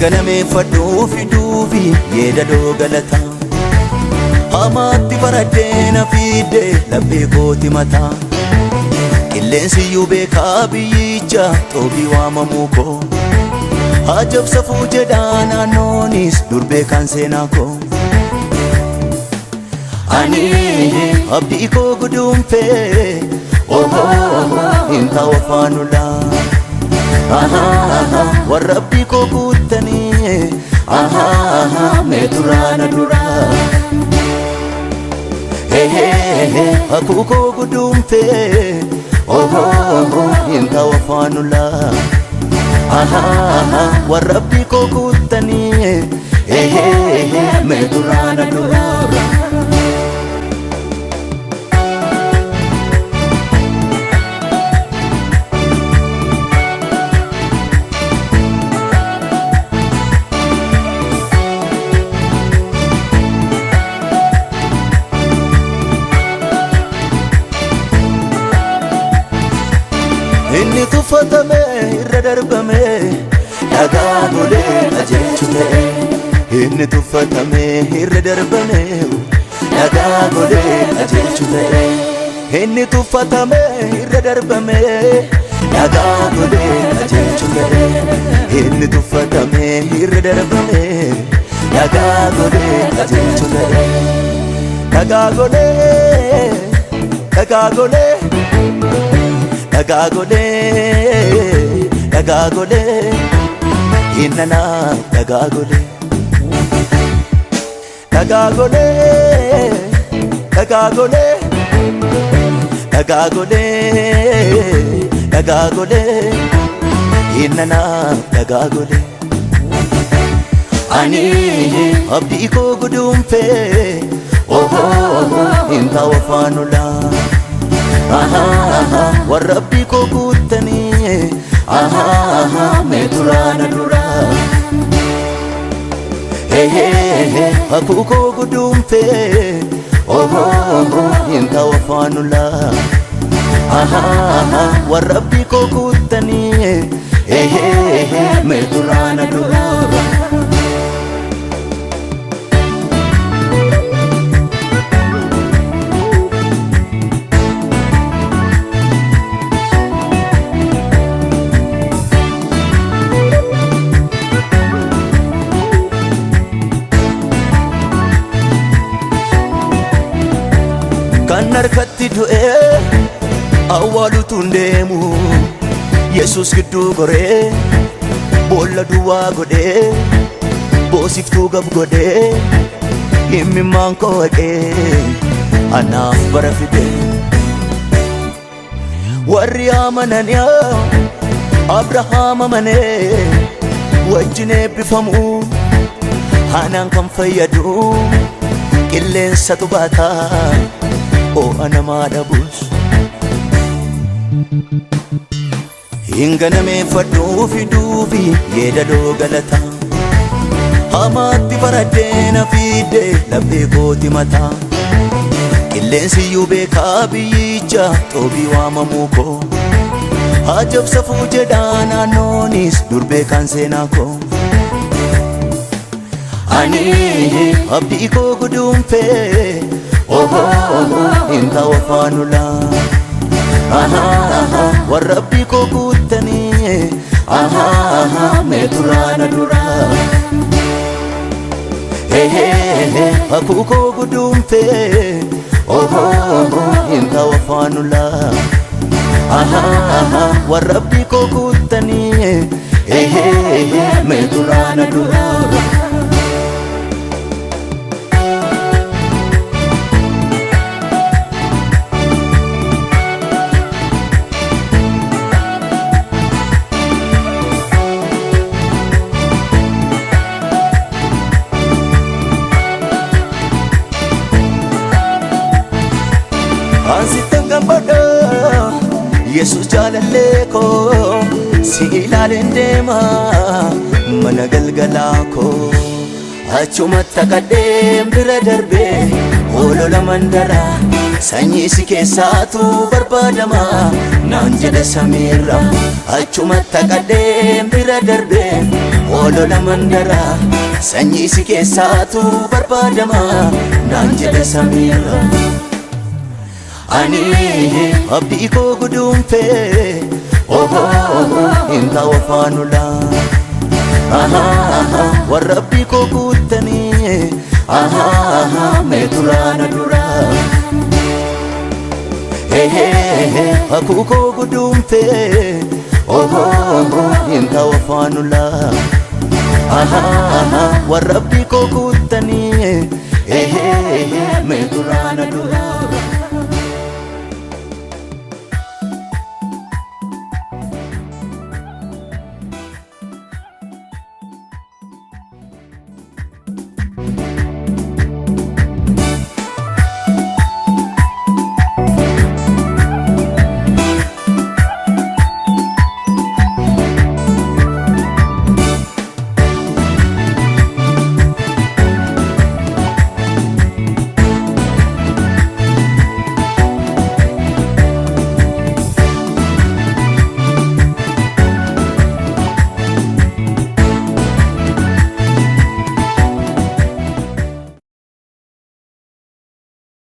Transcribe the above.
Hinganameffadhuu fiduufi yeedaloo galata hamaatti baraddeena fidde laphee kooti mataa qilleensiyyuu beekaa biyyicha xoobii waamamuu koo hajabsafuu jedhaa naannoonis durbee kan seenaa koo ani abdii koo guduunfee hinta wafaanulaa warrabbii koo guuttanii meeturaana duraa hakuu koo guduunfee hinta wafaanulaa warrabbii koo guuttanii meeturaana duraa inni tuffatame irra darbame dhagaa golee qajeelchu ta'e inni tuffatame irra darbame dhagaa golee qajeelchu ta'e inni tuffatame irra darbame dhagaa golee qajeelchu ta'e inni tuffatame irra darbame dhagaa golee qajeelchu ta'e dhagaa golee dhagaa golee dhagaa golee innana dhagaa golee dhagaa golee dhagaa golee dhagaa golee dhagaa golee innana dhagaa golee ani abdii koo guduunfee hinta wafaanulaa warrabbii koo guuttanii meeturaana duraa hakuu koo guduunfee hinta wafaanulaa warrabbii koo guuttanii meeturaana duraa kan harkatti du'ee awwaalutuun deemu Yesuus gidduu goree boolla duwwaa godhee boosiftuu gab godhee himimmaan koo haqee anaaf bara fidee warri amananiyaa Abrahaam amanee wajjin eebbifamuu hanaan kan fayyadu qilleensatu baataa namaa dhabus hinganameffadhuu fiduufi yeedaloo galata hamaatti baraddeena fidde laphee kooti mataa qilleensiyyuu beekaa biyyicha xoobii waamamuu koo hajabsafuu jedhaa naannoonis durbee kan seenaa koo ani abdii koo guduunfee hinta wafaanulaa warrabbii koo guuttanii meeturaana duraa hakuu koo guduunfee hinta wafaanulaa warrabbii koo guuttanii meeturaana duraa ansitan gammadha Yesuus jaalallee koo si ilaaleen deema mana galgalaa koo achumatti kadheen bira darbee olola mandaraa sanyii si keessaatu barbaadama naan jedhe samiirra achumatti kadheen bira darbee olola mandara sanyii si keessaatu barbaadama naan jedhe samiirra ani abdii koo guduunfee hinka wafaanula warra abdii koo guuttanii meeturaana dura hakuu koo guduunfee hinka wafaanula warra abdii koo guuttanii